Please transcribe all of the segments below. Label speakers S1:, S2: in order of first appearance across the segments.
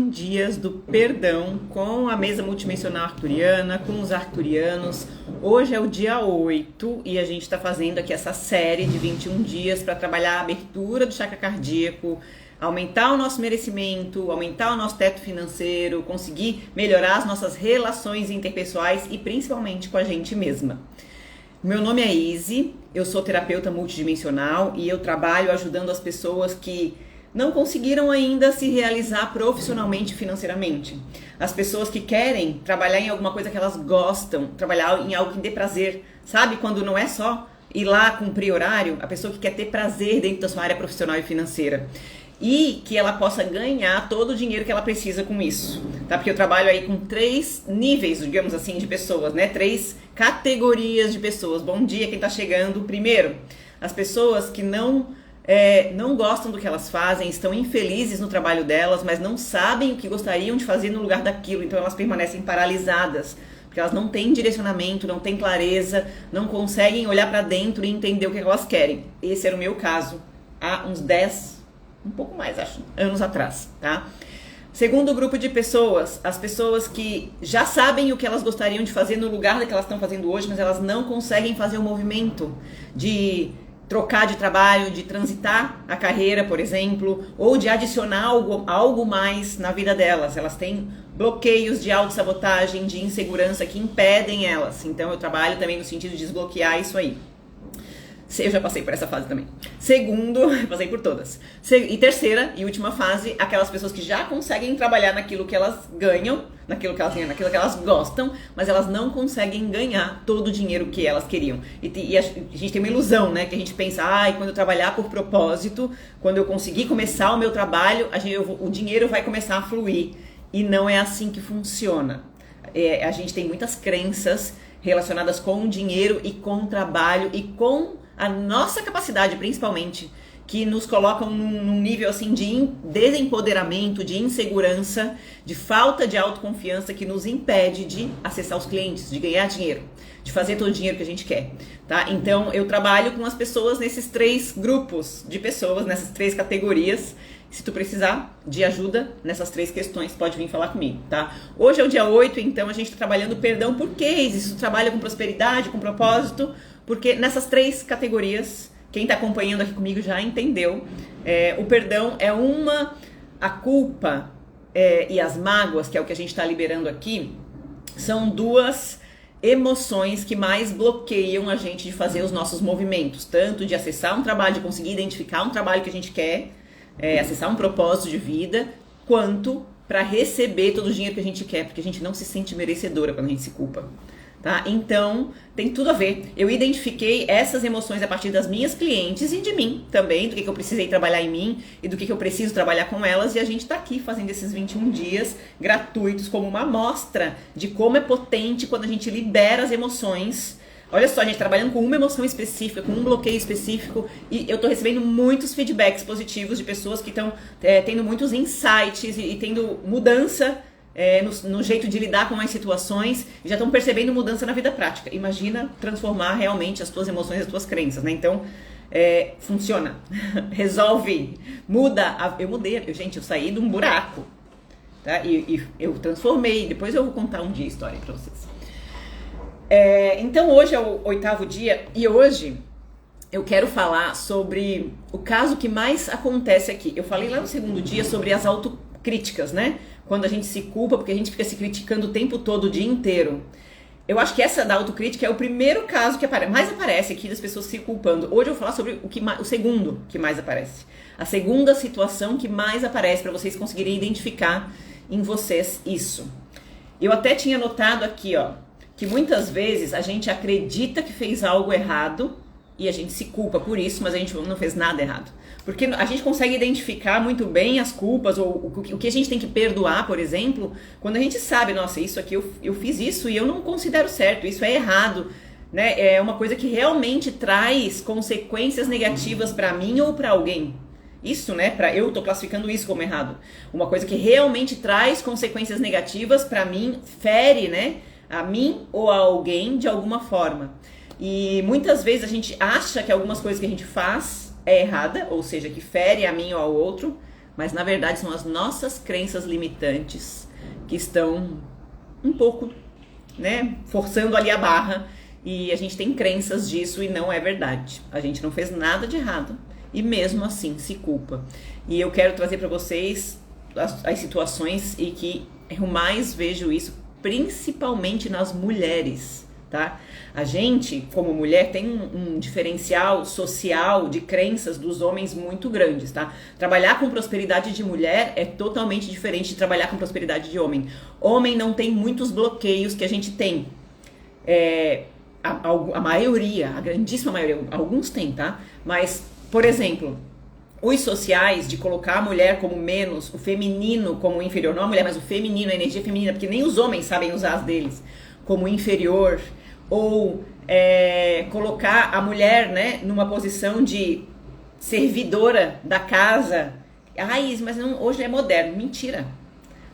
S1: Dias do perdão com a mesa multidimensional arturiana, com os arturianos. Hoje é o dia 8 e a gente está fazendo aqui essa série de 21 dias para trabalhar a abertura do chakra cardíaco, aumentar o nosso merecimento, aumentar o nosso teto financeiro, conseguir melhorar as nossas relações interpessoais e principalmente com a gente mesma. Meu nome é Izzy, eu sou terapeuta multidimensional e eu trabalho ajudando as pessoas que não conseguiram ainda se realizar profissionalmente e financeiramente. As pessoas que querem trabalhar em alguma coisa que elas gostam, trabalhar em algo que dê prazer. Sabe quando não é só ir lá cumprir horário? A pessoa que quer ter prazer dentro da sua área profissional e financeira. E que ela possa ganhar todo o dinheiro que ela precisa com isso. Tá? Porque eu trabalho aí com 3 níveis, digamos assim, de pessoas, né? 3 categorias de pessoas. Bom dia quem tá chegando. Primeiro, as pessoas que não gostam do que elas fazem, estão infelizes no trabalho delas, mas não sabem o que gostariam de fazer no lugar daquilo, então elas permanecem paralisadas, porque elas não têm direcionamento, não têm clareza, não conseguem olhar para dentro e entender o que elas querem. Esse era o meu caso há uns 10, um pouco mais acho, anos atrás, tá? Segundo grupo de pessoas, as pessoas que já sabem o que elas gostariam de fazer no lugar que elas estão fazendo hoje, mas elas não conseguem fazer o movimento de trocar de trabalho, de transitar a carreira, por exemplo, ou de adicionar algo mais na vida delas. Elas têm bloqueios de autossabotagem, de insegurança que impedem elas. Então eu trabalho também no sentido de desbloquear isso aí. Eu já passei por essa fase também. Segundo, eu passei por todas. E terceira e última fase, aquelas pessoas que já conseguem trabalhar naquilo que elas ganham, naquilo que elas gostam, mas elas não conseguem ganhar todo o dinheiro que elas queriam. E a gente tem uma ilusão, né? Que a gente pensa, quando eu trabalhar por propósito, quando eu conseguir começar o meu trabalho, o dinheiro vai começar a fluir. E não é assim que funciona. A gente tem muitas crenças relacionadas com o dinheiro e com o trabalho e com a nossa capacidade, principalmente, que nos colocam num nível assim de desempoderamento, de insegurança, de falta de autoconfiança que nos impede de acessar os clientes, de ganhar dinheiro, de fazer todo o dinheiro que a gente quer, tá? Então eu trabalho com as pessoas nesses 3 grupos de pessoas, nessas 3 categorias. Se tu precisar de ajuda nessas 3 questões, pode vir falar comigo, tá? Hoje é o dia 8, então a gente tá trabalhando perdão por quê? Isso trabalha com prosperidade, com propósito, porque nessas 3 categorias, quem tá acompanhando aqui comigo já entendeu, o perdão é a culpa e as mágoas, que é o que a gente tá liberando aqui, são 2 emoções que mais bloqueiam a gente de fazer os nossos movimentos, tanto de acessar um trabalho, de conseguir identificar um trabalho que a gente quer, acessar um propósito de vida, quanto para receber todo o dinheiro que a gente quer, porque a gente não se sente merecedora quando a gente se culpa, tá? Então, tem tudo a ver. Eu identifiquei essas emoções a partir das minhas clientes e de mim também, do que eu precisei trabalhar em mim e do que eu preciso trabalhar com elas, e a gente tá aqui fazendo esses 21 dias gratuitos como uma amostra de como é potente quando a gente libera as emoções. Olha só, a gente trabalhando com uma emoção específica, com um bloqueio específico, e eu tô recebendo muitos feedbacks positivos de pessoas que estão tendo muitos insights e tendo mudança no jeito de lidar com as situações, e já estão percebendo mudança na vida prática. Imagina transformar realmente as tuas emoções, as tuas crenças, né? Então, funciona, resolve, muda. Eu mudei, gente, eu saí de um buraco, tá? E eu transformei, depois eu vou contar um dia a história pra vocês. Então hoje é o 8º dia e hoje eu quero falar sobre o caso que mais acontece aqui. Eu falei lá no 2º dia sobre as autocríticas, né? Quando a gente se culpa porque a gente fica se criticando o tempo todo, o dia inteiro. Eu acho que essa da autocrítica é o primeiro caso que mais aparece aqui das pessoas se culpando. Hoje eu vou falar sobre o segundo que mais aparece. A segunda situação que mais aparece para vocês conseguirem identificar em vocês isso. Eu até tinha notado aqui, ó, que muitas vezes a gente acredita que fez algo errado e a gente se culpa por isso, mas a gente não fez nada errado. Porque a gente consegue identificar muito bem as culpas ou o que a gente tem que perdoar, por exemplo, quando a gente sabe, nossa, isso aqui eu fiz isso e eu não considero certo, isso é errado, né? É uma coisa que realmente traz consequências negativas para mim ou para alguém. Isso, né? Eu tô classificando isso como errado. Uma coisa que realmente traz consequências negativas para mim, fere, né? A mim ou a alguém de alguma forma. E muitas vezes a gente acha que algumas coisas que a gente faz é errada, ou seja, que fere a mim ou ao outro, mas na verdade são as nossas crenças limitantes que estão um pouco, né, forçando ali a barra, e a gente tem crenças disso e não é verdade. A gente não fez nada de errado e mesmo assim se culpa. E eu quero trazer para vocês as situações e que eu mais vejo isso, principalmente nas mulheres, tá? A gente, como mulher, tem um diferencial social de crenças dos homens muito grandes, tá? Trabalhar com prosperidade de mulher é totalmente diferente de trabalhar com prosperidade de homem. Homem não tem muitos bloqueios que a gente tem. A maioria, a grandíssima maioria, alguns tem, tá? Mas, por exemplo, os sociais de colocar a mulher como menos, o feminino como inferior, não a mulher, mas o feminino, a energia feminina, porque nem os homens sabem usar as deles, como inferior, ou colocar a mulher, né, numa posição de servidora da casa. Ai, mas não, hoje é moderno. Mentira.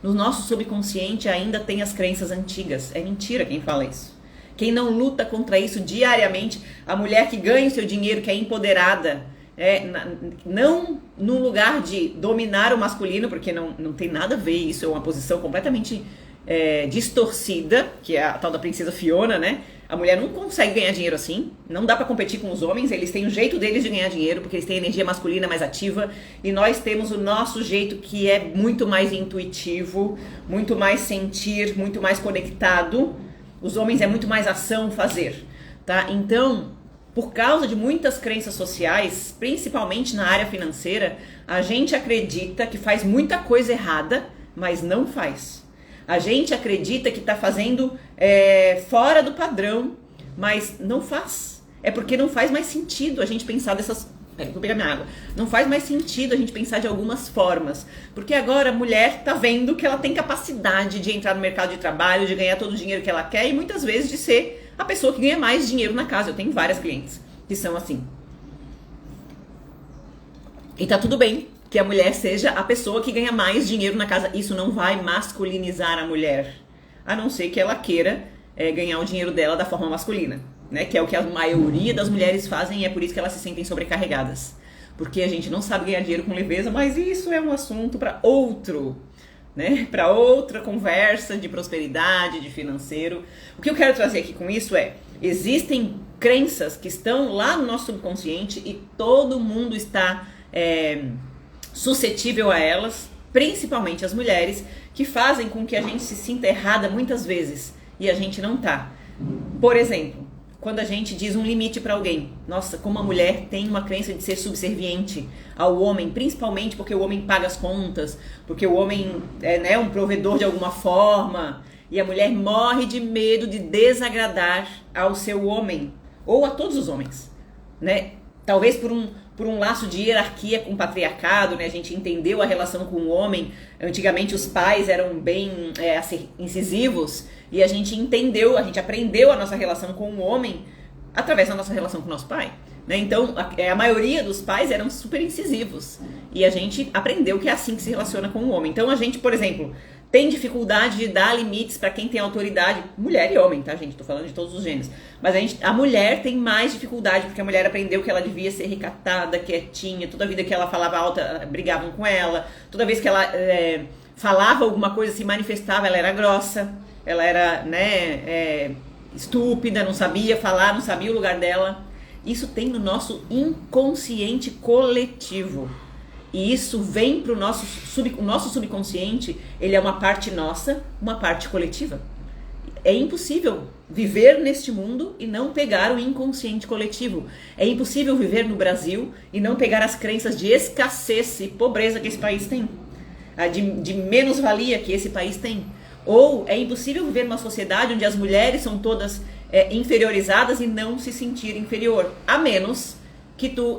S1: No nosso subconsciente ainda tem as crenças antigas. É mentira quem fala isso. Quem não luta contra isso diariamente, a mulher que ganha o seu dinheiro, que é empoderada, não num lugar de dominar o masculino, porque não tem nada a ver isso, é uma posição completamente distorcida, que é a tal da princesa Fiona, né? A mulher não consegue ganhar dinheiro assim, não dá pra competir com os homens, eles têm o jeito deles de ganhar dinheiro, porque eles têm energia masculina mais ativa, e nós temos o nosso jeito que é muito mais intuitivo, muito mais sentir, muito mais conectado. Os homens é muito mais ação, fazer, tá? Então, por causa de muitas crenças sociais, principalmente na área financeira, a gente acredita que faz muita coisa errada, mas não faz. A gente acredita que está fazendo fora do padrão, mas não faz. É porque não faz mais sentido a gente pensar dessas... Vou pegar minha água. Não faz mais sentido a gente pensar de algumas formas. Porque agora a mulher tá vendo que ela tem capacidade de entrar no mercado de trabalho, de ganhar todo o dinheiro que ela quer e muitas vezes de ser a pessoa que ganha mais dinheiro na casa. Eu tenho várias clientes que são assim. E tá tudo bem que a mulher seja a pessoa que ganha mais dinheiro na casa. Isso não vai masculinizar a mulher. A não ser que ela queira ganhar o dinheiro dela da forma masculina. Né, que é o que a maioria das mulheres fazem e é por isso que elas se sentem sobrecarregadas. Porque a gente não sabe ganhar dinheiro com leveza, mas isso é um assunto para outro, né? Para outra conversa de prosperidade, de financeiro. O que eu quero trazer aqui com isso existem crenças que estão lá no nosso subconsciente e todo mundo está suscetível a elas, principalmente as mulheres, que fazem com que a gente se sinta errada muitas vezes e a gente não tá. Por exemplo, quando a gente diz um limite para alguém. Nossa, como a mulher tem uma crença de ser subserviente ao homem, principalmente porque o homem paga as contas, porque o homem é um provedor de alguma forma, e a mulher morre de medo de desagradar ao seu homem, ou a todos os homens, né? Talvez por um laço de hierarquia com o patriarcado, né? A gente entendeu a relação com o homem. Antigamente os pais eram bem incisivos, e a gente aprendeu a nossa relação com o homem através da nossa relação com o nosso pai, né? Então, a maioria dos pais eram super incisivos. E a gente aprendeu que é assim que se relaciona com o homem. Então, a gente, por exemplo, tem dificuldade de dar limites para quem tem autoridade, mulher e homem, tá, gente? Tô falando de todos os gêneros. Mas a mulher tem mais dificuldade, porque a mulher aprendeu que ela devia ser recatada, quietinha. Toda vida que ela falava alto, brigavam com ela. Toda vez que ela falava alguma coisa, se manifestava, ela era grossa. Ela era, estúpida, não sabia falar, não sabia o lugar dela. Isso tem no nosso inconsciente coletivo. E isso vem para o nosso subconsciente, ele é uma parte nossa, uma parte coletiva. É impossível viver neste mundo e não pegar o inconsciente coletivo. É impossível viver no Brasil e não pegar as crenças de escassez e pobreza que esse país tem. De menos-valia que esse país tem. Ou é impossível viver numa sociedade onde as mulheres são todas inferiorizadas e não se sentir inferior. A menos que tu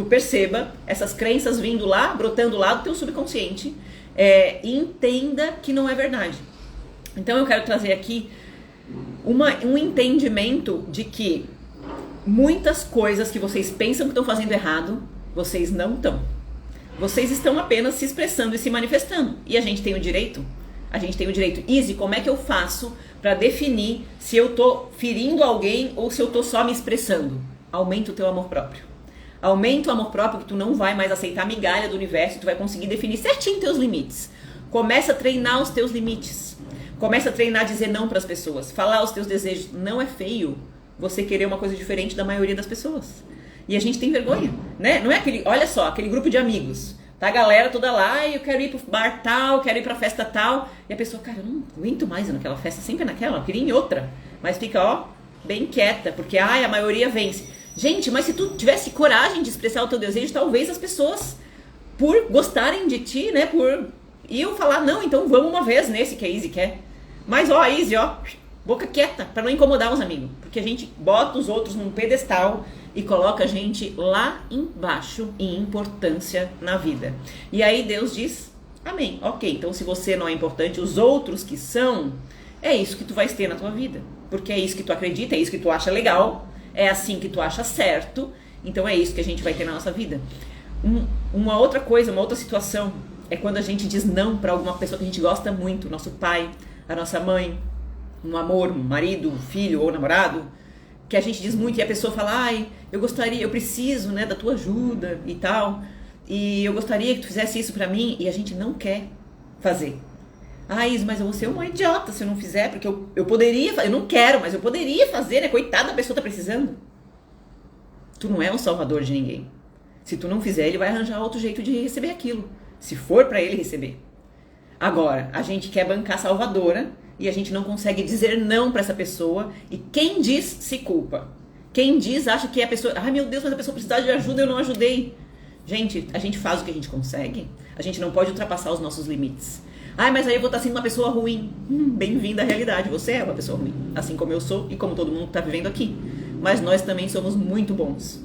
S1: perceba essas crenças vindo lá, brotando lá do teu subconsciente, e entenda que não é verdade. Então eu quero trazer aqui um entendimento de que muitas coisas que vocês pensam que estão fazendo errado, vocês não estão. Vocês estão apenas se expressando e se manifestando. E a gente tem o direito. Izzy, como é que eu faço para definir se eu tô ferindo alguém ou se eu tô só me expressando? Aumenta o teu amor próprio. Aumenta o amor próprio, que tu não vai mais aceitar migalha do universo, tu vai conseguir definir certinho teus limites. Começa a treinar os teus limites. Começa a treinar a dizer não para as pessoas. Falar os teus desejos. Não é feio você querer uma coisa diferente da maioria das pessoas. E a gente tem vergonha, né? Não é aquele, olha só, aquele grupo de amigos. Tá a galera toda lá, e eu quero ir pro bar tal, quero ir pra festa tal. E a pessoa, cara, eu não aguento mais ir naquela festa, sempre naquela, eu queria ir em outra. Mas fica, ó, bem quieta, porque, a maioria vence. Gente, mas se tu tivesse coragem de expressar o teu desejo, talvez as pessoas, por gostarem de ti, né, iam falar, não, então vamos uma vez nesse que a Izzy quer. Mas, ó, a Izzy, ó, boca quieta, pra não incomodar os amigos. Porque a gente bota os outros num pedestal e coloca a gente lá embaixo em importância na vida. E aí Deus diz, amém, ok, então se você não é importante, os outros que são, é isso que tu vais ter na tua vida. Porque é isso que tu acredita, é isso que tu acha legal, é assim que tu acha certo, então é isso que a gente vai ter na nossa vida. Uma outra coisa, uma outra situação, é quando a gente diz não pra alguma pessoa que a gente gosta muito, nosso pai, a nossa mãe, um amor, um marido, um filho ou namorado, que a gente diz muito e a pessoa fala, eu gostaria, eu preciso, né, da tua ajuda e tal, e eu gostaria que tu fizesse isso pra mim, e a gente não quer fazer. Isa, mas eu vou ser uma idiota se eu não fizer, porque eu poderia, eu não quero, mas eu poderia fazer, né, coitada, a pessoa tá precisando. Tu não é um salvador de ninguém. Se tu não fizer, ele vai arranjar outro jeito de receber aquilo, se for pra ele receber. Agora, a gente quer bancar salvadora, e a gente não consegue dizer não pra essa pessoa, e quem diz se culpa. Quem diz acha que a pessoa, meu Deus, mas a pessoa precisa de ajuda, eu não ajudei. Gente, a gente faz o que a gente consegue, a gente não pode ultrapassar os nossos limites. Mas aí eu vou estar sendo uma pessoa ruim. Bem-vinda à realidade, você é uma pessoa ruim, assim como eu sou e como todo mundo está vivendo aqui. Mas nós também somos muito bons.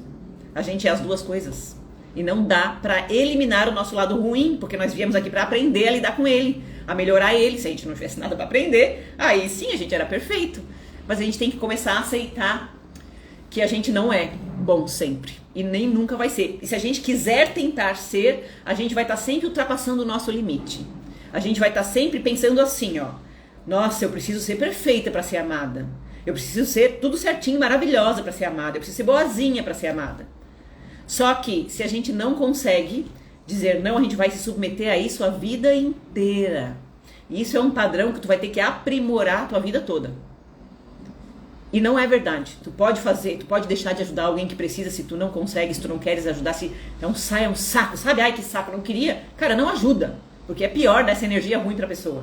S1: A gente é as duas coisas. E não dá pra eliminar o nosso lado ruim, porque nós viemos aqui pra aprender a lidar com ele, a melhorar ele. Se a gente não tivesse nada pra aprender, aí sim a gente era perfeito. Mas a gente tem que começar a aceitar que a gente não é bom sempre. E nem nunca vai ser. E se a gente quiser tentar ser, a gente vai estar sempre ultrapassando o nosso limite. A gente vai estar sempre pensando assim, ó. Nossa, eu preciso ser perfeita pra ser amada. Eu preciso ser tudo certinho, maravilhosa pra ser amada. Eu preciso ser boazinha pra ser amada. Só que, se a gente não consegue dizer não, a gente vai se submeter a isso a vida inteira. E isso é um padrão que tu vai ter que aprimorar a tua vida toda. E não é verdade. Tu pode fazer, tu pode deixar de ajudar alguém que precisa se tu não consegue, se tu não queres ajudar, se é um saco, sabe? Ai, que saco, não queria. Cara, não ajuda. Porque é pior dar essa energia ruim pra pessoa.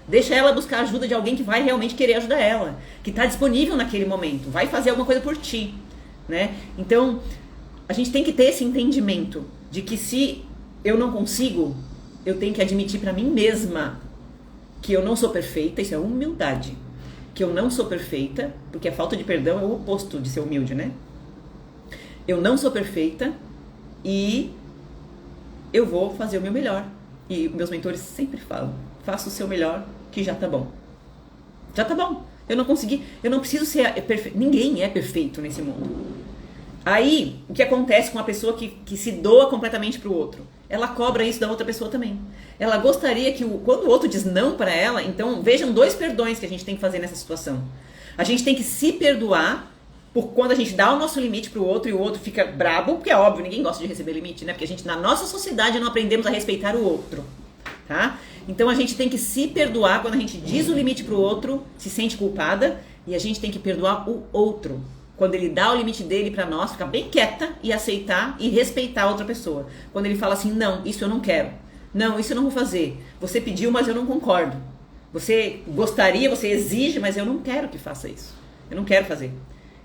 S1: Deixa ela buscar ajuda de alguém que vai realmente querer ajudar ela. Que tá disponível naquele momento. Vai fazer alguma coisa por ti, né? Então, a gente tem que ter esse entendimento de que se eu não consigo, eu tenho que admitir pra mim mesma que eu não sou perfeita, isso é humildade. Que eu não sou perfeita, porque a falta de perdão é o oposto de ser humilde, né? Eu não sou perfeita e eu vou fazer o meu melhor. E meus mentores sempre falam, faça o seu melhor que já tá bom. Já tá bom. Eu não consegui, eu não preciso ser perfeito. Ninguém é perfeito nesse mundo. Aí, o que acontece com a pessoa que se doa completamente pro outro? Ela cobra isso da outra pessoa também. Ela gostaria que, quando o outro diz não para ela, então vejam 2 perdões que a gente tem que fazer nessa situação. A gente tem que se perdoar por quando a gente dá o nosso limite pro outro e o outro fica brabo, porque é óbvio, ninguém gosta de receber limite, né? Porque a gente, na nossa sociedade, não aprendemos a respeitar o outro, tá? Então a gente tem que se perdoar quando a gente diz o limite pro outro, se sente culpada, e a gente tem que perdoar o outro. Quando ele dá o limite dele pra nós, ficar bem quieta e aceitar e respeitar a outra pessoa. Quando ele fala assim, não, isso eu não quero. Não, isso eu não vou fazer. Você pediu, mas eu não concordo. Você gostaria, você exige, mas eu não quero que faça isso. Eu não quero fazer.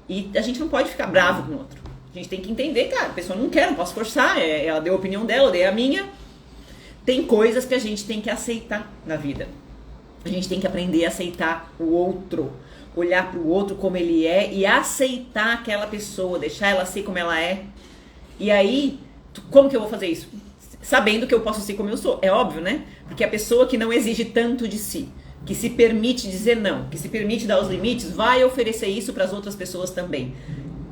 S1: E a gente não pode ficar bravo com o outro. A gente tem que entender, cara, a pessoa não quer, não posso forçar. Ela deu a opinião dela, eu dei a minha. Tem coisas que a gente tem que aceitar na vida. A gente tem que aprender a aceitar o outro. Olhar para o outro como ele é e aceitar aquela pessoa, deixar ela ser como ela é. E aí, como que eu vou fazer isso? Sabendo que eu posso ser como eu sou, é óbvio, né? Porque a pessoa que não exige tanto de si, que se permite dizer não, que se permite dar os limites, vai oferecer isso para as outras pessoas também.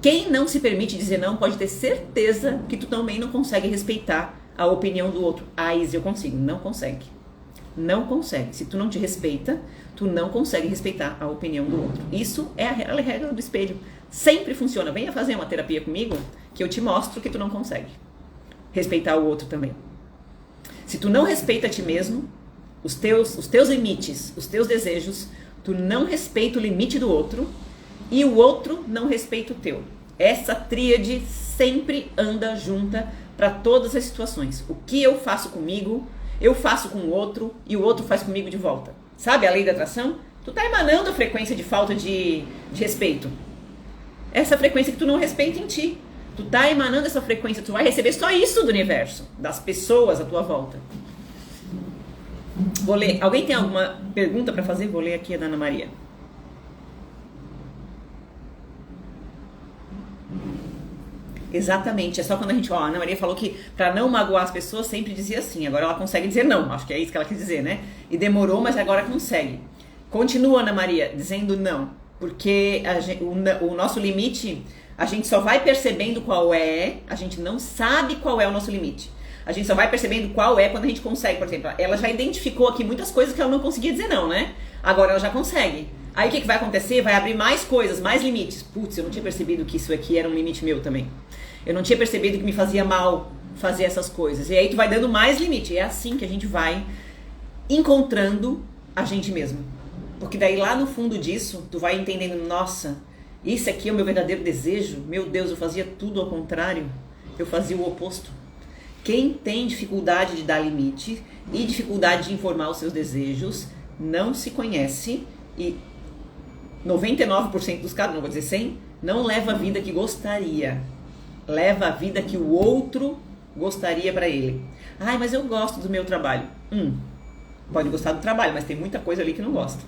S1: Quem não se permite dizer não pode ter certeza que tu também não consegue respeitar a opinião do outro. Izzy, eu consigo. Não consegue. Não consegue. Se tu não te respeita, tu não consegue respeitar a opinião do outro. Isso é a regra do espelho. Sempre funciona. Venha fazer uma terapia comigo que eu te mostro que tu não consegue respeitar o outro também. Se tu não respeita a ti mesmo, os teus limites, os teus desejos, tu não respeita o limite do outro e o outro não respeita o teu. Essa tríade sempre anda junta para todas as situações. O que eu faço comigo, eu faço com o outro e o outro faz comigo de volta. Sabe a lei da atração? Tu tá emanando a frequência de falta de respeito. Essa frequência que tu não respeita em ti. Tu tá emanando essa frequência, tu vai receber só isso do universo, das pessoas à tua volta. Vou ler. Alguém tem alguma pergunta para fazer? Vou ler aqui a da Ana Maria. Exatamente, é só quando a gente, a Ana Maria falou que para não magoar as pessoas sempre dizia assim, agora ela consegue dizer não, acho que é isso que ela quis dizer, né? E demorou, mas agora consegue. Continua, Ana Maria, dizendo não, porque o nosso limite, a gente só vai percebendo qual é, a gente não sabe qual é o nosso limite. A gente só vai percebendo qual é quando a gente consegue, por exemplo, ela já identificou aqui muitas coisas que ela não conseguia dizer não, né? Agora ela já consegue. Aí o que vai acontecer? Vai abrir mais coisas, mais limites. Putz, eu não tinha percebido que isso aqui era um limite meu também. Eu não tinha percebido que me fazia mal fazer essas coisas. E aí tu vai dando mais limite. É assim que a gente vai encontrando a gente mesmo. Porque daí lá no fundo disso, tu vai entendendo, nossa, isso aqui é o meu verdadeiro desejo. Meu Deus, eu fazia tudo ao contrário. Eu fazia o oposto. Quem tem dificuldade de dar limite e dificuldade de informar os seus desejos, não se conhece e 99% dos casos, não vou dizer 100%, não leva a vida que gostaria. Leva a vida que o outro gostaria para ele. Ai, mas eu gosto do meu trabalho. Pode gostar do trabalho, mas tem muita coisa ali que não gosta.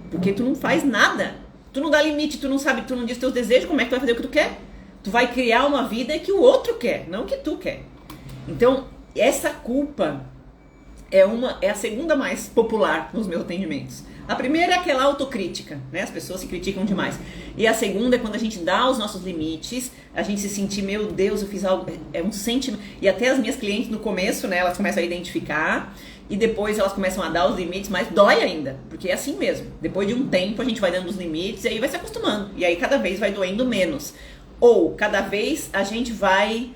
S1: Porque tu não faz nada. Tu não dá limite, tu não sabe, tu não diz teus desejos, como é que tu vai fazer o que tu quer? Tu vai criar uma vida que o outro quer, não que tu quer. Então, essa culpa é a segunda mais popular nos meus atendimentos. A primeira é aquela autocrítica, né? As pessoas se criticam demais. E a segunda é quando a gente dá os nossos limites, a gente se sentir, meu Deus, eu fiz algo, é um sentimento. E até as minhas clientes no começo, né, elas começam a identificar e depois elas começam a dar os limites, mas dói ainda, porque é assim mesmo. Depois de um tempo a gente vai dando os limites e aí vai se acostumando. E aí cada vez vai doendo menos. Ou cada vez a gente vai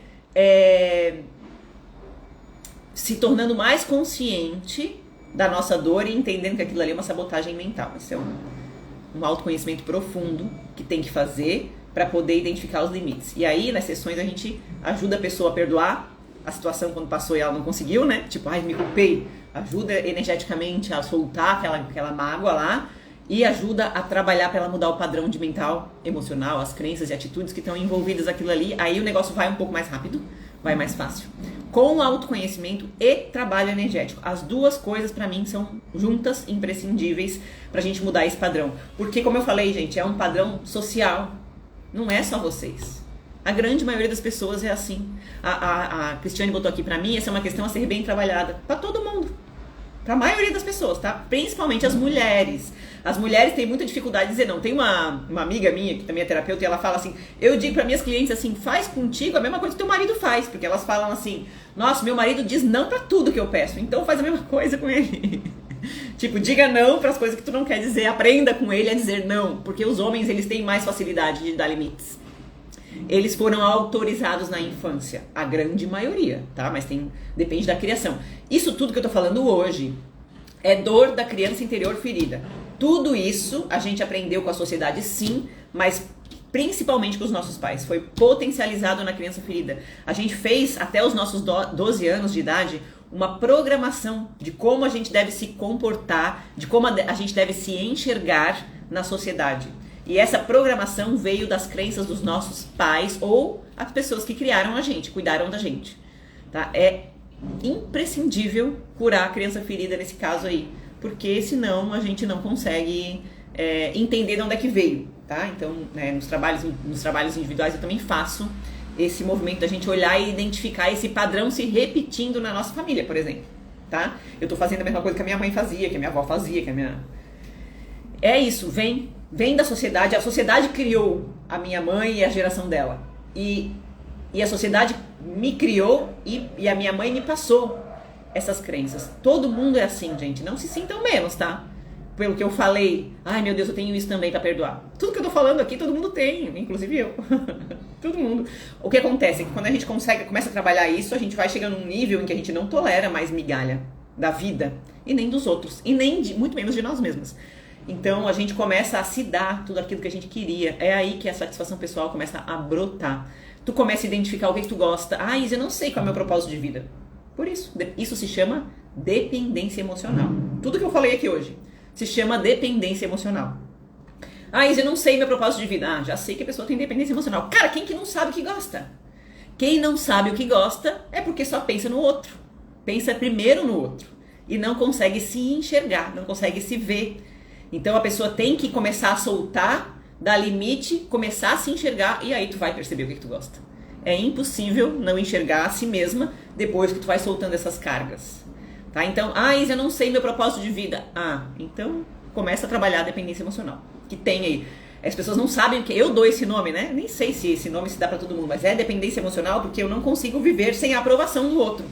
S1: se tornando mais consciente da nossa dor e entendendo que aquilo ali é uma sabotagem mental. Isso é um autoconhecimento profundo que tem que fazer para poder identificar os limites. E aí, nas sessões, a gente ajuda a pessoa a perdoar a situação quando passou e ela não conseguiu, né? Tipo, ai, me culpei. Ajuda energeticamente a soltar aquela mágoa lá e ajuda a trabalhar para ela mudar o padrão de mental, emocional, as crenças e atitudes que estão envolvidas naquilo ali. Aí o negócio vai um pouco mais rápido, vai mais fácil. Com autoconhecimento e trabalho energético. As duas coisas, pra mim, são juntas, imprescindíveis pra gente mudar esse padrão. Porque, como eu falei, gente, é um padrão social. Não é só vocês. A grande maioria das pessoas é assim. A Cristiane botou aqui pra mim, essa é uma questão a ser bem trabalhada. Pra todo mundo. Pra maioria das pessoas, tá? Principalmente as mulheres. As mulheres têm muita dificuldade de dizer não. Tem uma amiga minha, que também é terapeuta, e ela fala assim, eu digo para minhas clientes assim, faz contigo a mesma coisa que teu marido faz. Porque elas falam assim, nossa, meu marido diz não pra tudo que eu peço, então faz a mesma coisa com ele. Tipo, diga não pras coisas que tu não quer dizer, aprenda com ele a dizer não. Porque os homens, eles têm mais facilidade de dar limites. Eles foram autorizados na infância, a grande maioria, tá? Mas depende da criação. Isso tudo que eu tô falando hoje é dor da criança interior ferida. Tudo isso a gente aprendeu com a sociedade, sim, mas principalmente com os nossos pais. Foi potencializado na criança ferida. A gente fez, até os nossos 12 anos de idade, uma programação de como a gente deve se comportar, de como a gente deve se enxergar na sociedade. E essa programação veio das crenças dos nossos pais ou as pessoas que criaram a gente, cuidaram da gente. Tá? É imprescindível curar a criança ferida nesse caso aí, porque senão a gente não consegue entender de onde é que veio. Tá? Então, né, nos trabalhos individuais eu também faço esse movimento da gente olhar e identificar esse padrão se repetindo na nossa família, por exemplo. Tá? Eu tô fazendo a mesma coisa que a minha mãe fazia, que a minha avó fazia, que a minha... É isso, vem da sociedade. A sociedade criou a minha mãe e a geração dela. E a sociedade me criou e a minha mãe me passou essas crenças. Todo mundo é assim, gente. Não se sintam menos, tá? pelo que eu falei, ai meu Deus, eu tenho isso também pra perdoar. Tudo que eu tô falando aqui, todo mundo tem, inclusive eu. Todo mundo. O que acontece é que quando a gente começa a trabalhar isso, a gente vai chegando num nível em que a gente não tolera mais migalha da vida, e nem dos outros, e nem muito menos de nós mesmos. Então a gente começa a se dar tudo aquilo que a gente queria. É aí que a satisfação pessoal começa a brotar. Tu começa a identificar o que tu gosta. Ah, Isa, eu não sei qual é o meu propósito de vida. Por isso, isso se chama dependência emocional. Tudo que eu falei aqui hoje se chama dependência emocional. Ah, Isa, eu não sei meu propósito de vida. Ah, já sei que a pessoa tem dependência emocional. Cara, quem que não sabe o que gosta? Quem não sabe o que gosta é porque só pensa no outro. Pensa primeiro no outro. E não consegue se enxergar, não consegue se ver. Então a pessoa tem que começar a soltar, dar limite, começar a se enxergar e aí tu vai perceber o que tu gosta. É impossível não enxergar a si mesma depois que tu vai soltando essas cargas. Tá? Então, Isa, eu não sei meu propósito de vida. Então começa a trabalhar a dependência emocional. Que tem aí. As pessoas não sabem o que. Eu dou esse nome, né? Nem sei se esse nome se dá pra todo mundo, mas é dependência emocional porque eu não consigo viver sem a aprovação do outro.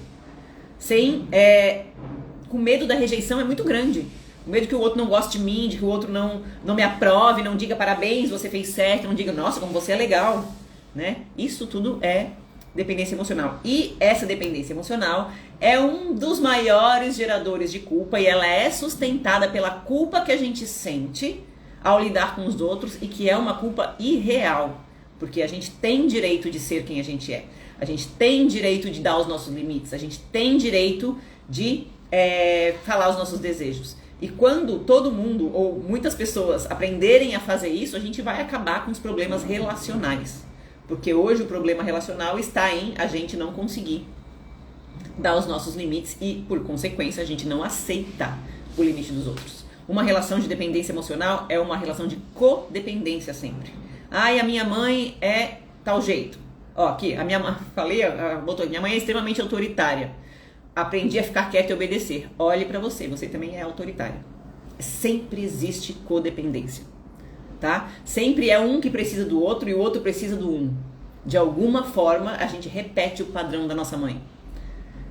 S1: Com medo da rejeição é muito grande. O medo que o outro não goste de mim, de que o outro não me aprove, não diga parabéns, você fez certo, não diga, nossa, como você é legal, né? Isso tudo é dependência emocional. E essa dependência emocional é um dos maiores geradores de culpa e ela é sustentada pela culpa que a gente sente ao lidar com os outros e que é uma culpa irreal, porque a gente tem direito de ser quem a gente é. A gente tem direito de dar os nossos limites, a gente tem direito de falar os nossos desejos. E quando todo mundo ou muitas pessoas aprenderem a fazer isso, a gente vai acabar com os problemas relacionais. Porque hoje o problema relacional está em a gente não conseguir dar os nossos limites e, por consequência, a gente não aceita o limite dos outros. Uma relação de dependência emocional é uma relação de codependência sempre. E a minha mãe é tal jeito. Aqui, a minha mãe, minha mãe é extremamente autoritária. Aprendi a ficar quieto e obedecer. Olhe pra você, você também é autoritário. Sempre existe codependência, tá? Sempre é um que precisa do outro e o outro precisa do um. De alguma forma, a gente repete o padrão da nossa mãe,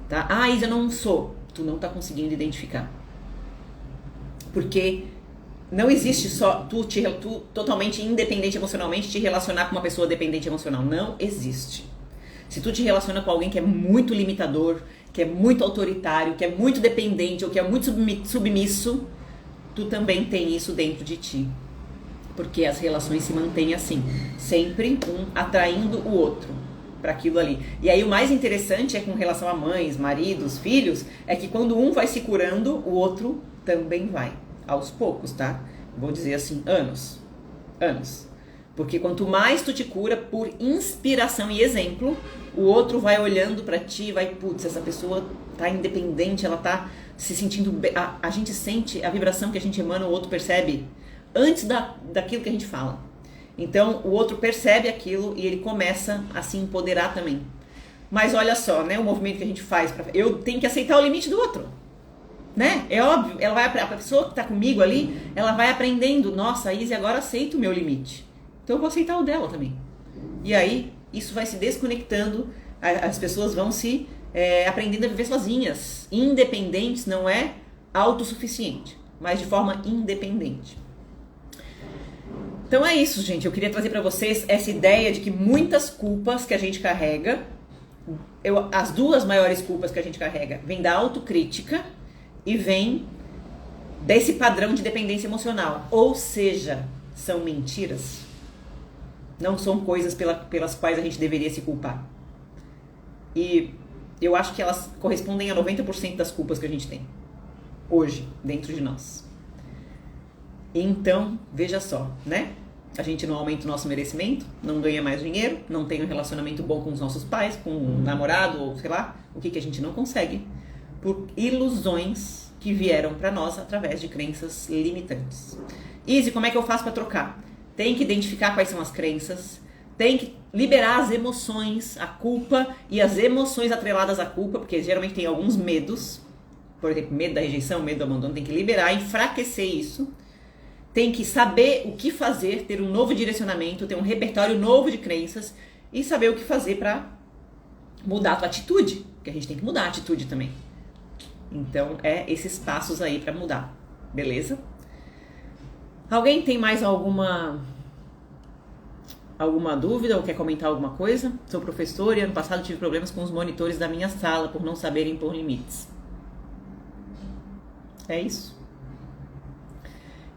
S1: tá? Isa, eu não sou. Tu não tá conseguindo identificar. Porque não existe só tu totalmente independente emocionalmente te relacionar com uma pessoa dependente emocional. Não existe. Se tu te relaciona com alguém que é muito limitador, que é muito autoritário, que é muito dependente ou que é muito submisso, tu também tem isso dentro de ti. Porque as relações se mantêm assim, sempre um atraindo o outro para aquilo ali. E aí o mais interessante é com relação a mães, maridos, filhos, é que quando um vai se curando, o outro também vai. Aos poucos, tá? Vou dizer assim, anos. Porque quanto mais tu te cura por inspiração e exemplo, o outro vai olhando pra ti e vai, putz, essa pessoa tá independente, ela tá se sentindo bem. A gente sente a vibração que a gente emana, o outro percebe antes daquilo que a gente fala. Então, o outro percebe aquilo e ele começa a se empoderar também. Mas olha só, né, o movimento que a gente faz, eu tenho que aceitar o limite do outro. Né? É óbvio, a pessoa que tá comigo ali, ela vai aprendendo, nossa, a Izzy agora aceita o meu limite. Então eu vou aceitar o dela também. E aí, isso vai se desconectando, as pessoas vão se aprendendo a viver sozinhas. Independentes não é autossuficiente, mas de forma independente. Então é isso, gente. Eu queria trazer para vocês essa ideia de que muitas culpas que a gente carrega, as duas maiores culpas que a gente carrega, vêm da autocrítica e vêm desse padrão de dependência emocional. Ou seja, são mentiras. Não são coisas pelas quais a gente deveria se culpar. E eu acho que elas correspondem a 90% das culpas que a gente tem hoje, dentro de nós. Então, veja só, né? A gente não aumenta o nosso merecimento, não ganha mais dinheiro, não tem um relacionamento bom com os nossos pais, com um namorado, ou sei lá, o que a gente não consegue, por ilusões que vieram para nós através de crenças limitantes. Izzy, como é que eu faço para trocar? Tem que identificar quais são as crenças, tem que liberar as emoções, a culpa e as emoções atreladas à culpa, porque geralmente tem alguns medos, por exemplo, medo da rejeição, medo do abandono, tem que liberar, enfraquecer isso, tem que saber o que fazer, ter um novo direcionamento, ter um repertório novo de crenças e saber o que fazer para mudar a tua atitude, porque a gente tem que mudar a atitude também. Então, esses passos aí para mudar, beleza? Alguém tem mais alguma dúvida ou quer comentar alguma coisa? Sou professor e ano passado tive problemas com os monitores da minha sala por não saberem impor limites. É isso.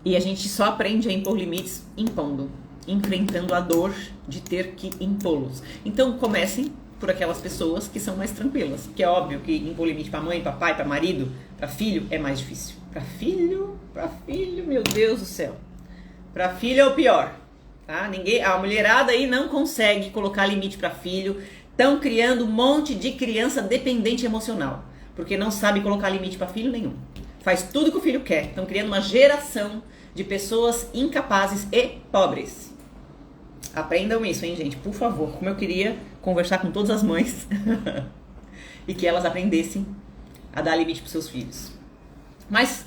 S1: E a gente só aprende a impor limites impondo, enfrentando a dor de ter que impô-los. Então comecem por aquelas pessoas que são mais tranquilas, que é óbvio que impor limite para mãe, para pai, para marido, para filho é mais difícil. Para filho, meu Deus do céu. Para filho é o pior, tá? A mulherada aí não consegue colocar limite para filho, estão criando um monte de criança dependente emocional, porque não sabe colocar limite para filho nenhum. Faz tudo que o filho quer, estão criando uma geração de pessoas incapazes e pobres. Aprendam isso, hein, gente? Por favor, como eu queria conversar com todas as mães e que elas aprendessem a dar limite para seus filhos. Mas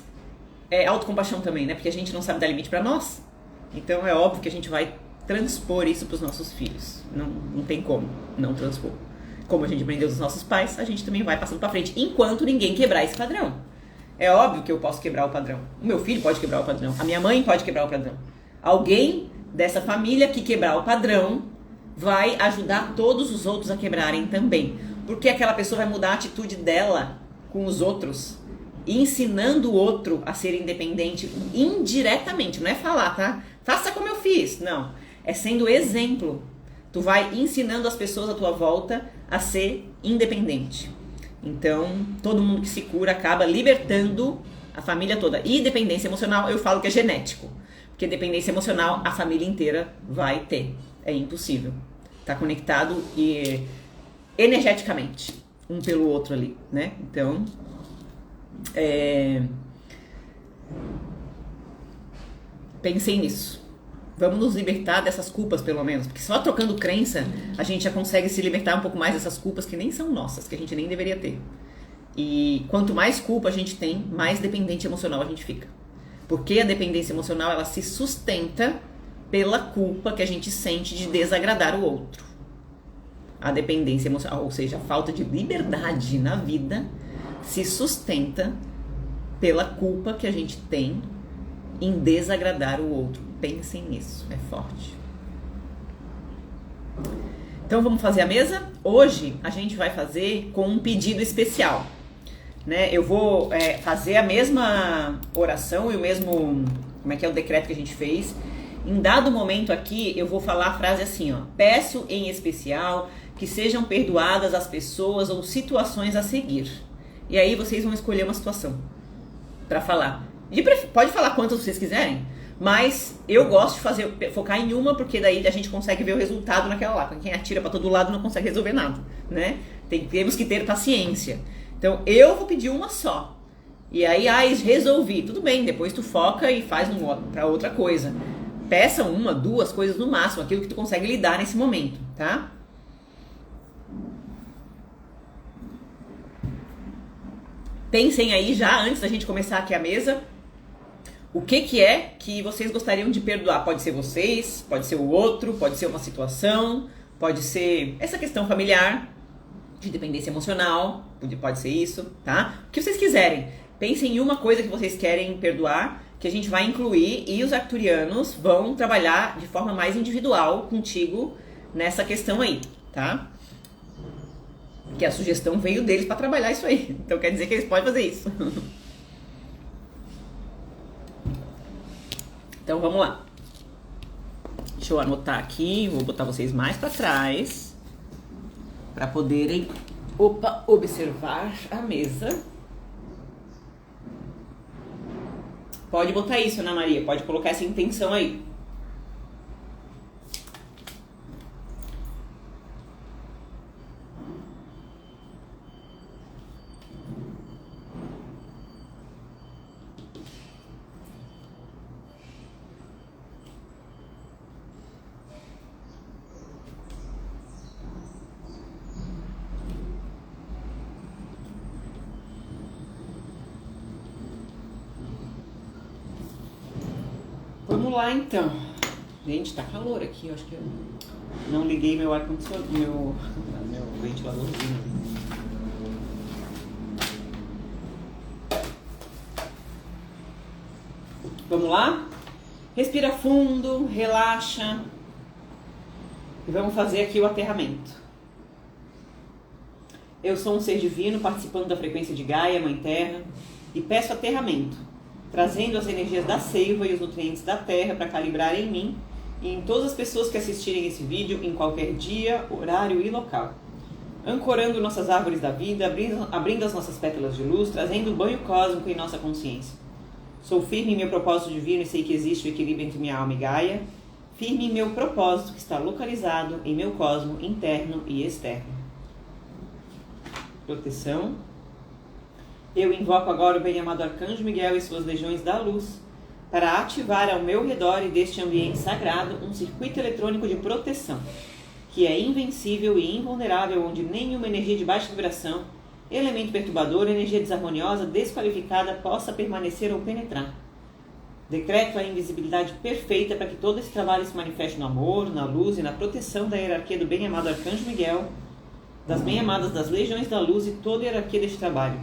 S1: é autocompaixão também, né? Porque a gente não sabe dar limite para nós. Então é óbvio que a gente vai transpor isso para os nossos filhos. Não tem como não transpor. Como a gente aprendeu dos nossos pais, a gente também vai passando para frente, enquanto ninguém quebrar esse padrão. É óbvio que eu posso quebrar o padrão. O meu filho pode quebrar o padrão. A minha mãe pode quebrar o padrão. Alguém dessa família que quebrar o padrão vai ajudar todos os outros a quebrarem também. Porque aquela pessoa vai mudar a atitude dela com os outros, ensinando o outro a ser independente indiretamente. Não é falar, tá? Faça como eu fiz. Não. É sendo exemplo. Tu vai ensinando as pessoas à tua volta a ser independente. Então, todo mundo que se cura acaba libertando a família toda. E dependência emocional, eu falo que é genético. Porque dependência emocional, a família inteira vai ter. É impossível. Tá conectado e energeticamente, um pelo outro ali, né? Então, pensem nisso. Vamos nos libertar dessas culpas, pelo menos. Porque só trocando crença, a gente já consegue se libertar um pouco mais dessas culpas que nem são nossas, que a gente nem deveria ter. E quanto mais culpa a gente tem, mais dependente emocional a gente fica. Porque a dependência emocional, ela se sustenta pela culpa que a gente sente de desagradar o outro. A dependência emocional, ou seja, a falta de liberdade na vida, se sustenta pela culpa que a gente tem em desagradar o outro. Pensem nisso, é forte. Então vamos fazer a mesa? Hoje a gente vai fazer com um pedido especial, né? Eu vou fazer a mesma oração e o mesmo, como é que é o decreto que a gente fez. Em dado momento aqui eu vou falar a frase assim, ó: peço em especial que sejam perdoadas as pessoas ou situações a seguir. E aí vocês vão escolher uma situação para falar. Pode falar quantas vocês quiserem, mas eu gosto de focar em uma, porque daí a gente consegue ver o resultado naquela lá. Quem atira para todo lado não consegue resolver nada, né? Temos que ter paciência. Então eu vou pedir uma só. E aí, resolvi. Tudo bem, depois tu foca e faz para outra coisa. Peça uma, duas coisas no máximo, aquilo que tu consegue lidar nesse momento, tá? Pensem aí já, antes da gente começar aqui a mesa, o que é que vocês gostariam de perdoar. Pode ser vocês, pode ser o outro, pode ser uma situação, pode ser essa questão familiar, de dependência emocional, pode ser isso, tá? O que vocês quiserem. Pensem em uma coisa que vocês querem perdoar, que a gente vai incluir, e os arcturianos vão trabalhar de forma mais individual contigo nessa questão aí, tá? Que a sugestão veio deles para trabalhar isso aí. Então quer dizer que eles podem fazer isso. Então vamos lá. Deixa eu anotar aqui, vou botar vocês mais para trás para poderem observar a mesa. Pode botar isso, Ana Maria, pode colocar essa intenção aí. Vamos lá então. Gente, tá calor aqui, eu acho que eu não liguei meu ar-condicionado, meu ventiladorzinho. Vamos lá? Respira fundo, relaxa. E vamos fazer aqui o aterramento. Eu sou um ser divino participando da frequência de Gaia, Mãe Terra, e peço aterramento, trazendo as energias da seiva e os nutrientes da terra para calibrar em mim e em todas as pessoas que assistirem esse vídeo em qualquer dia, horário e local. Ancorando nossas árvores da vida, abrindo as nossas pétalas de luz, trazendo o banho cósmico em nossa consciência. Sou firme em meu propósito divino e sei que existe o equilíbrio entre minha alma e Gaia, firme em meu propósito que está localizado em meu cosmo interno e externo. Proteção. Eu invoco agora o bem-amado Arcanjo Miguel e suas legiões da luz para ativar ao meu redor e deste ambiente sagrado um circuito eletrônico de proteção, que é invencível e invulnerável, onde nenhuma energia de baixa vibração, elemento perturbador, energia desarmoniosa, desqualificada possa permanecer ou penetrar. Decreto a invisibilidade perfeita para que todo esse trabalho se manifeste no amor, na luz e na proteção da hierarquia do bem-amado Arcanjo Miguel, das bem-amadas das legiões da luz e toda a hierarquia deste trabalho.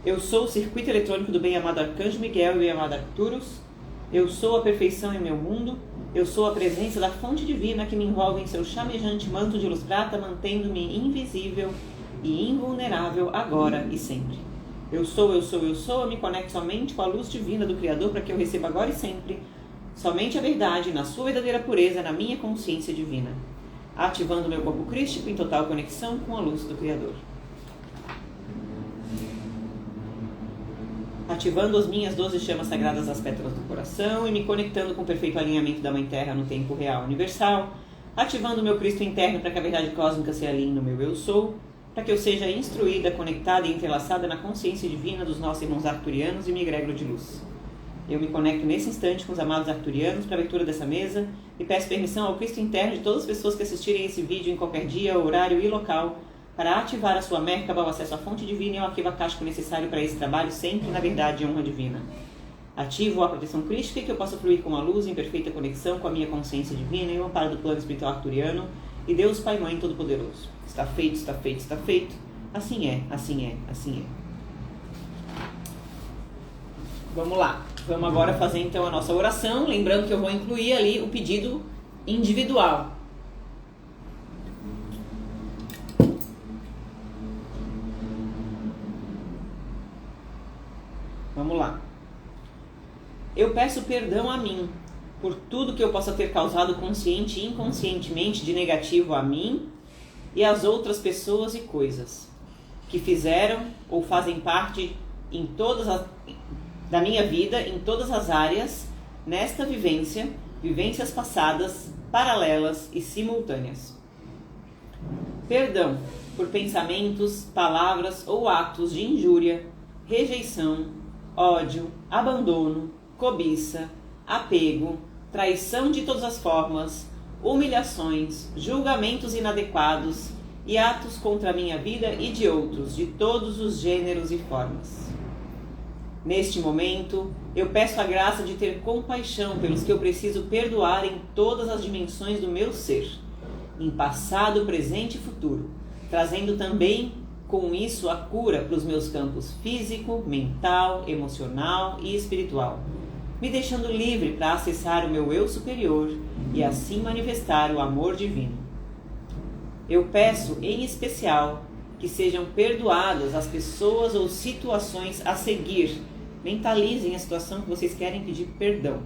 S1: Eu sou o circuito eletrônico do bem-amado Arcanjo Miguel e bem-amado Arcturus. Eu sou a perfeição em meu mundo. Eu sou a presença da fonte divina que me envolve em seu chamejante manto de luz prata, mantendo-me invisível e invulnerável agora e sempre. Eu sou, eu me conecto somente com a luz divina do Criador para que eu receba agora e sempre somente a verdade na sua verdadeira pureza, na minha consciência divina, ativando meu corpo crístico em total conexão com a luz do Criador. Ativando as minhas 12 chamas sagradas das pétalas do coração e me conectando com o perfeito alinhamento da Mãe Terra no tempo real universal, ativando o meu Cristo interno para que a verdade cósmica se alinhe no meu eu sou, para que eu seja instruída, conectada e entrelaçada na consciência divina dos nossos irmãos arcturianos e me egrégoro de luz. Eu me conecto nesse instante com os amados arcturianos para a abertura dessa mesa e peço permissão ao Cristo interno de todas as pessoas que assistirem esse vídeo em qualquer dia, horário e local para ativar a sua Merkaba, o acesso à fonte divina e o arquivo acástico necessário para esse trabalho, sempre na verdade e honra divina. Ativo a proteção crística e que eu possa fluir com a luz em perfeita conexão com a minha consciência divina e o amparo do plano espiritual arcturiano e Deus Pai Mãe Todo-Poderoso. Está feito, está feito, está feito. Assim é, assim é, assim é. Vamos lá. Vamos agora fazer então a nossa oração. Lembrando que eu vou incluir ali o pedido individual. Vamos lá. Eu peço perdão a mim por tudo que eu possa ter causado consciente e inconscientemente de negativo a mim e às outras pessoas e coisas que fizeram ou fazem parte da minha vida, em todas as áreas, nesta vivências passadas, paralelas e simultâneas. Perdão por pensamentos, palavras ou atos de injúria, rejeição, ódio, abandono, cobiça, apego, traição de todas as formas, humilhações, julgamentos inadequados e atos contra a minha vida e de outros, de todos os gêneros e formas. Neste momento, eu peço a graça de ter compaixão pelos que eu preciso perdoar em todas as dimensões do meu ser, em passado, presente e futuro, trazendo também com isso a cura para os meus campos físico, mental, emocional e espiritual, me deixando livre para acessar o meu eu superior e assim manifestar o amor divino. Eu peço, em especial, que sejam perdoadas as pessoas ou situações a seguir. Mentalizem a situação que vocês querem pedir perdão.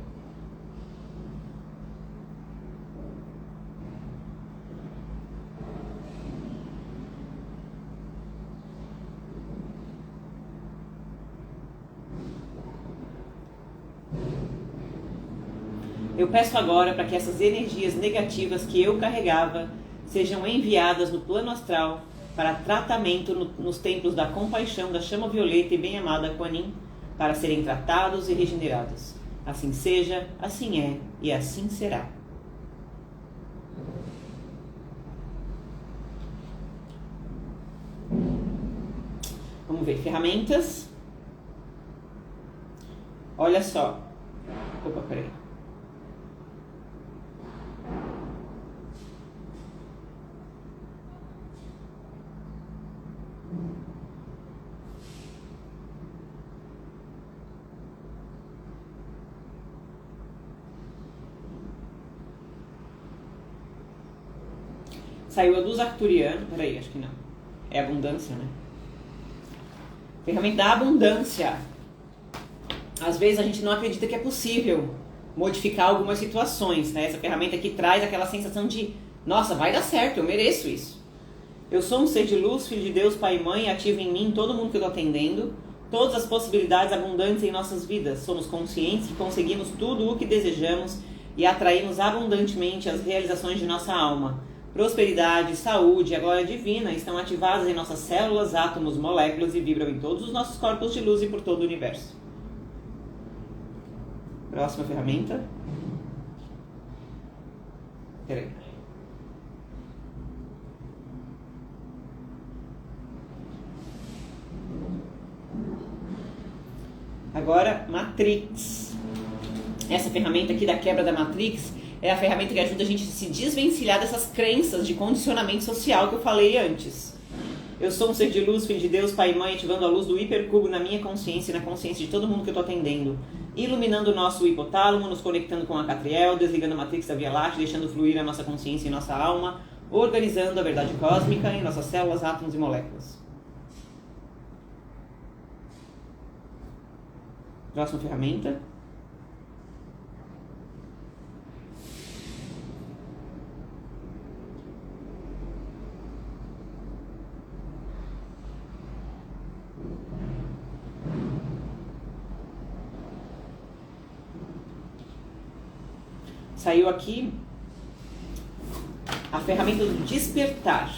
S1: Eu peço agora para que essas energias negativas que eu carregava sejam enviadas no plano astral para tratamento nos templos da compaixão da chama violeta e bem-amada Kuan Yin, para serem tratados e regenerados. Assim seja, assim é e assim será. Vamos ver, ferramentas. Olha só. Opa, peraí. Saiu a luz arcturiana. Peraí, acho que não. É abundância, né? Ferramenta da abundância. Às vezes a gente não acredita que é possível modificar algumas situações, né? Essa ferramenta aqui traz aquela sensação de, nossa, vai dar certo, eu mereço isso. Eu sou um ser de luz, filho de Deus, pai e mãe, ativo em mim todo mundo que eu estou atendendo, todas as possibilidades abundantes em nossas vidas. Somos conscientes que conseguimos tudo o que desejamos e atraímos abundantemente as realizações de nossa alma. Prosperidade, saúde e a glória divina estão ativadas em nossas células, átomos, moléculas e vibram em todos os nossos corpos de luz e por todo o universo. Próxima ferramenta. Peraí. Agora, Matrix. Essa ferramenta aqui da quebra da Matrix é a ferramenta que ajuda a gente a se desvencilhar dessas crenças de condicionamento social que eu falei antes. Eu sou um ser de luz, filho de Deus, pai e mãe, ativando a luz do hipercubo na minha consciência e na consciência de todo mundo que eu estou atendendo. Iluminando o nosso hipotálamo, nos conectando com a Catriel, desligando a Matrix da Via Láctea, deixando fluir a nossa consciência e nossa alma, organizando a verdade cósmica em nossas células, átomos e moléculas. Próxima ferramenta. Saiu aqui a ferramenta do despertar.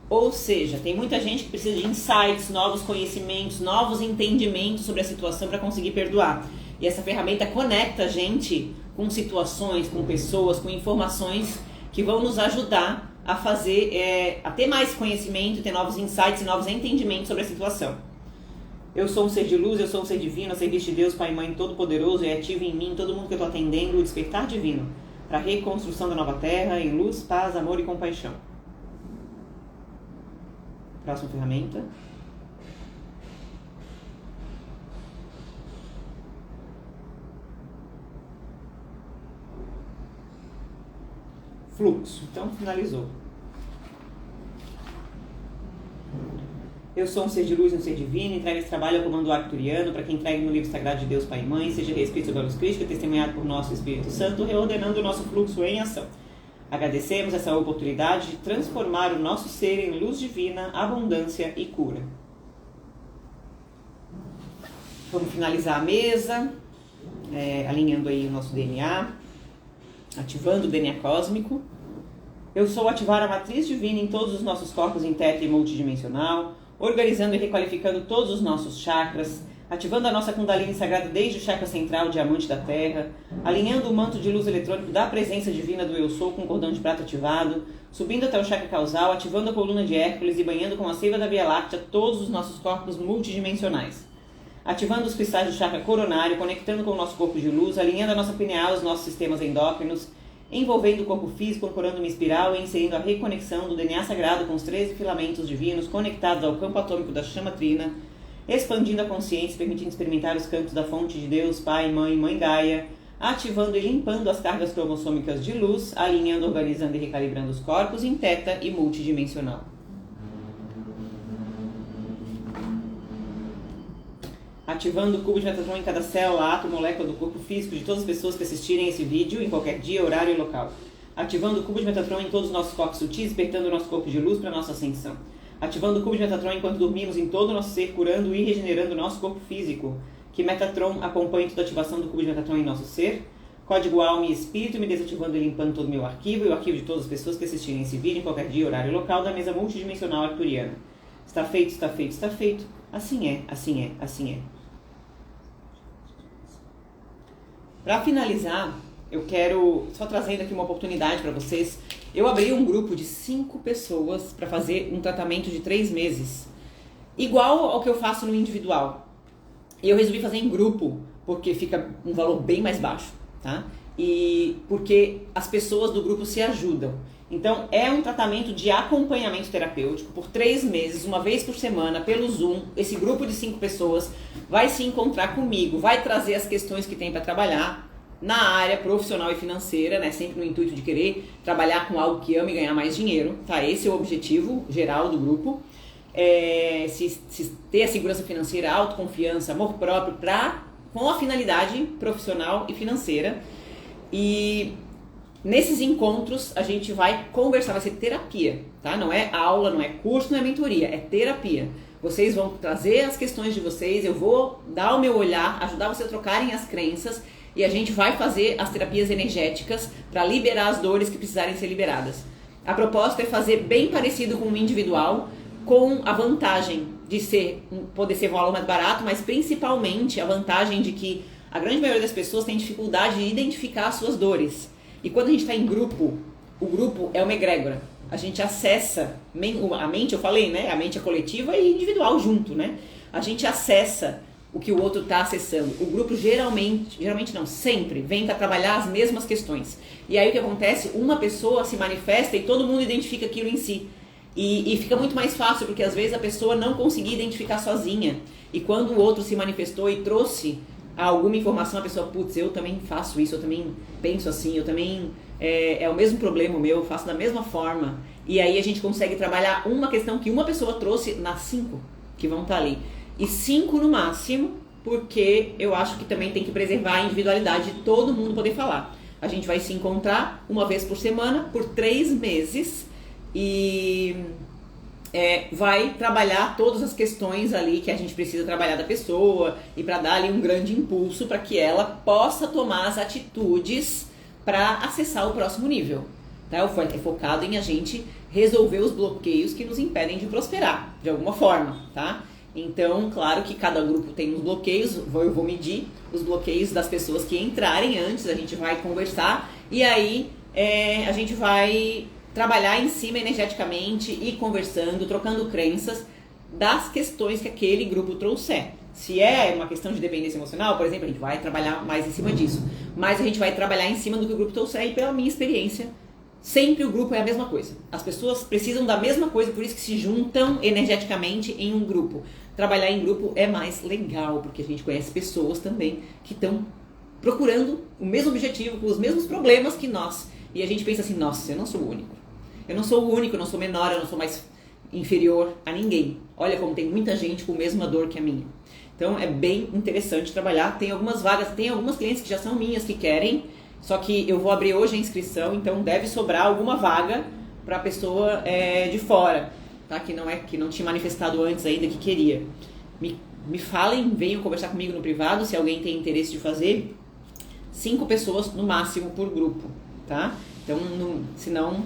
S1: Ou seja, tem muita gente que precisa de insights, novos conhecimentos, novos entendimentos sobre a situação para conseguir perdoar. E essa ferramenta conecta a gente com situações, com pessoas, com informações que vão nos ajudar a fazer, a ter mais conhecimento, ter novos insights e novos entendimentos sobre a situação. Eu sou um ser de luz, eu sou um ser divino, a serviço de Deus, Pai e Mãe Todo-Poderoso, e ativo em mim todo mundo que eu estou atendendo, o despertar divino, para a reconstrução da nova terra, em luz, paz, amor e compaixão. Próxima ferramenta. Fluxo. Então, finalizou. Eu sou um ser de luz e um ser divino, entregue esse trabalho ao comando arcturiano, para que entregue no livro sagrado de Deus Pai e Mãe, seja reescrito sobre a luz crística, testemunhado por nosso Espírito Santo, reordenando o nosso fluxo em ação. Agradecemos essa oportunidade de transformar o nosso ser em luz divina, abundância e cura. Vamos finalizar a mesa, alinhando aí o nosso DNA, ativando o DNA cósmico. Eu sou ativar a matriz divina em todos os nossos corpos em tetra e multidimensional, organizando e requalificando todos os nossos chakras, ativando a nossa Kundalini sagrada desde o chakra central, diamante da terra, alinhando o manto de luz eletrônico da presença divina do Eu Sou com o cordão de prata ativado, subindo até o chakra causal, ativando a coluna de Hércules e banhando com a seiva da Via Láctea todos os nossos corpos multidimensionais. Ativando os cristais do chakra coronário, conectando com o nosso corpo de luz, alinhando a nossa pineal aos nossos sistemas endócrinos, envolvendo o corpo físico, ancorando uma espiral e inserindo a reconexão do DNA sagrado com os 13 filamentos divinos conectados ao campo atômico da chama trina, expandindo a consciência, permitindo experimentar os campos da fonte de Deus, Pai, Mãe, Mãe Gaia, ativando e limpando as cargas cromossômicas de luz, alinhando, organizando e recalibrando os corpos em teta e multidimensional. Ativando o cubo de Metatron em cada célula, átomo, molécula do corpo físico de todas as pessoas que assistirem esse vídeo, em qualquer dia, horário e local. Ativando o cubo de Metatron em todos os nossos corpos sutis, despertando o nosso corpo de luz para a nossa ascensão. Ativando o cubo de Metatron enquanto dormimos em todo o nosso ser, curando e regenerando o nosso corpo físico. Que Metatron acompanhe toda a ativação do cubo de Metatron em nosso ser. Código alma e espírito, me desativando e limpando todo o meu arquivo e o arquivo de todas as pessoas que assistirem esse vídeo, em qualquer dia, horário e local, da mesa multidimensional arcturiana. Está feito, está feito, está feito. Assim é, assim é, assim é. Para finalizar, eu quero, só trazendo aqui uma oportunidade para vocês, eu abri um grupo de 5 pessoas para fazer um tratamento de 3 meses, igual ao que eu faço no individual. E eu resolvi fazer em grupo, porque fica um valor bem mais baixo, tá? E porque as pessoas do grupo se ajudam. Então, é um tratamento de acompanhamento terapêutico por 3 meses, uma vez por semana, pelo Zoom. Esse grupo de 5 pessoas vai se encontrar comigo, vai trazer as questões que tem para trabalhar, na área profissional e financeira, né? Sempre no intuito de querer trabalhar com algo que ama e ganhar mais dinheiro, tá? Esse é o objetivo geral do grupo. Se ter a segurança financeira, autoconfiança, amor próprio, com a finalidade profissional e financeira. E nesses encontros a gente vai conversar, vai ser terapia, tá? Não é aula, não é curso, não é mentoria, é terapia. Vocês vão trazer as questões de vocês, eu vou dar o meu olhar, ajudar vocês a trocarem as crenças e a gente vai fazer as terapias energéticas para liberar as dores que precisarem ser liberadas. A proposta é fazer bem parecido com o individual, com a vantagem de poder ser um valor mais barato, mas principalmente a vantagem de que a grande maioria das pessoas tem dificuldade de identificar as suas dores. E quando a gente está em grupo, o grupo é uma egrégora. A gente acessa a mente, eu falei, né? A mente é coletiva e individual junto, né? A gente acessa o que o outro está acessando. O grupo geralmente não, sempre vem para trabalhar as mesmas questões. E aí o que acontece? Uma pessoa se manifesta e todo mundo identifica aquilo em si. E fica muito mais fácil, porque às vezes a pessoa não conseguia identificar sozinha. E quando o outro se manifestou e trouxe alguma informação, a pessoa, putz, eu também faço isso, eu também penso assim, eu também, é o mesmo problema meu, eu faço da mesma forma. E aí a gente consegue trabalhar uma questão que uma pessoa trouxe nas 5 que vão estar ali. E 5 no máximo, porque eu acho que também tem que preservar a individualidade de todo mundo poder falar. A gente vai se encontrar uma vez por semana, por 3 meses, e vai trabalhar todas as questões ali que a gente precisa trabalhar da pessoa e para dar ali um grande impulso para que ela possa tomar as atitudes para acessar o próximo nível. Tá? É focado em a gente resolver os bloqueios que nos impedem de prosperar, de alguma forma, tá? Então, claro que cada grupo tem uns bloqueios, eu vou medir os bloqueios das pessoas que entrarem antes, a gente vai conversar e aí a gente vai trabalhar em cima energeticamente e conversando, trocando crenças das questões que aquele grupo trouxer. Se é uma questão de dependência emocional, por exemplo, a gente vai trabalhar mais em cima disso. Mas a gente vai trabalhar em cima do que o grupo trouxer e pela minha experiência, sempre o grupo é a mesma coisa. As pessoas precisam da mesma coisa, por isso que se juntam energeticamente em um grupo. Trabalhar em grupo é mais legal, porque a gente conhece pessoas também que estão procurando o mesmo objetivo, com os mesmos problemas que nós. E a gente pensa assim, nossa, eu não sou o único. Eu não sou o único, eu não sou menor, eu não sou mais inferior a ninguém. Olha como tem muita gente com a mesma dor que a minha. Então é bem interessante trabalhar. Tem algumas vagas, tem algumas clientes que já são minhas que querem, só que eu vou abrir hoje a inscrição, então deve sobrar alguma vaga para a pessoa de fora, tá? Que não tinha manifestado antes ainda que queria. Me falem, venham conversar comigo no privado se alguém tem interesse de fazer. 5 pessoas no máximo por grupo, tá? Então, senão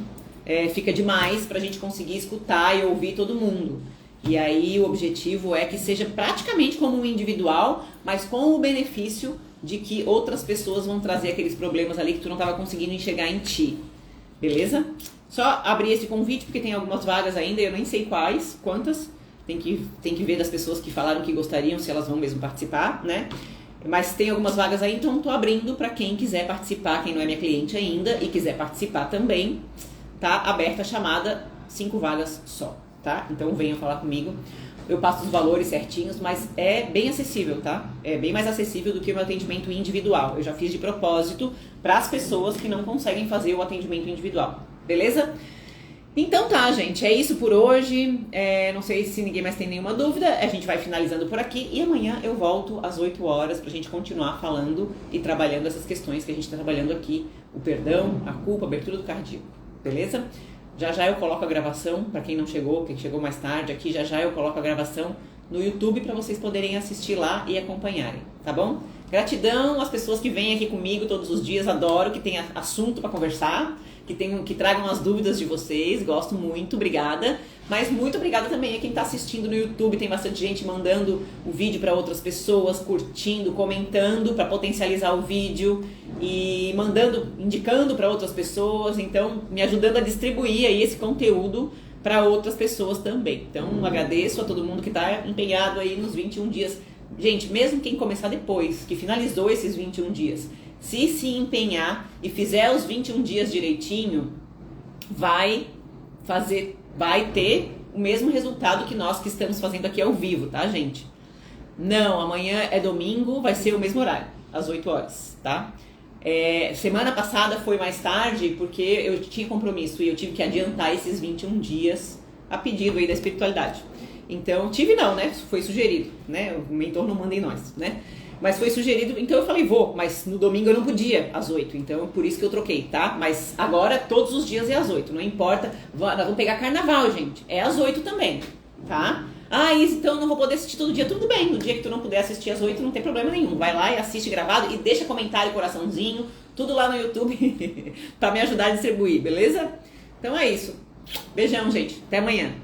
S1: fica demais pra gente conseguir escutar e ouvir todo mundo. E aí o objetivo é que seja praticamente como um individual, mas com o benefício de que outras pessoas vão trazer aqueles problemas ali que tu não estava conseguindo enxergar em ti. Beleza? Só abrir esse convite porque tem algumas vagas ainda, eu nem sei quantas. Tem que ver das pessoas que falaram que gostariam, se elas vão mesmo participar, né? Mas tem algumas vagas aí, então tô abrindo para quem quiser participar, quem não é minha cliente ainda e quiser participar também. Tá aberta a chamada, 5 vagas só, tá? Então venham falar comigo. Eu passo os valores certinhos, mas é bem acessível, tá? É bem mais acessível do que o meu atendimento individual. Eu já fiz de propósito para as pessoas que não conseguem fazer o atendimento individual, beleza? Então tá, gente, é isso por hoje. Não sei se ninguém mais tem nenhuma dúvida, a gente vai finalizando por aqui e amanhã eu volto às 8 horas pra gente continuar falando e trabalhando essas questões que a gente tá trabalhando aqui, o perdão, a culpa, a abertura do cardíaco, beleza? Já eu coloco a gravação, pra quem não chegou, quem chegou mais tarde aqui, já eu coloco a gravação no YouTube pra vocês poderem assistir lá e acompanharem, tá bom? Gratidão às pessoas que vêm aqui comigo todos os dias, adoro que tenha assunto pra conversar, que tragam as dúvidas de vocês, gosto muito, obrigada. Mas muito obrigada também a quem está assistindo no YouTube, tem bastante gente mandando o vídeo para outras pessoas, curtindo, comentando para potencializar o vídeo e indicando para outras pessoas, então me ajudando a distribuir aí esse conteúdo para outras pessoas também. Então agradeço a todo mundo que está empenhado aí nos 21 dias. Gente, mesmo quem começar depois, que finalizou esses 21 dias, se empenhar e fizer os 21 dias direitinho, vai ter o mesmo resultado que nós que estamos fazendo aqui ao vivo, tá, gente? Não, amanhã é domingo, vai ser o mesmo horário, às 8 horas, tá? Semana passada foi mais tarde porque eu tinha compromisso e eu tive que adiantar esses 21 dias a pedido aí da espiritualidade. Então, tive não, né? Foi sugerido, né? O mentor não manda em nós, né? Mas foi sugerido, então eu falei, vou, mas no domingo eu não podia, às 8, então por isso que eu troquei, tá? Mas agora todos os dias é às 8, não importa, nós vamos pegar carnaval, gente, é às 8 também, tá? Ah, Isa, então eu não vou poder assistir todo dia, tudo bem, no dia que tu não puder assistir às 8 não tem problema nenhum, vai lá e assiste gravado e deixa comentário, coraçãozinho, tudo lá no YouTube pra me ajudar a distribuir, beleza? Então é isso, beijão, gente, até amanhã.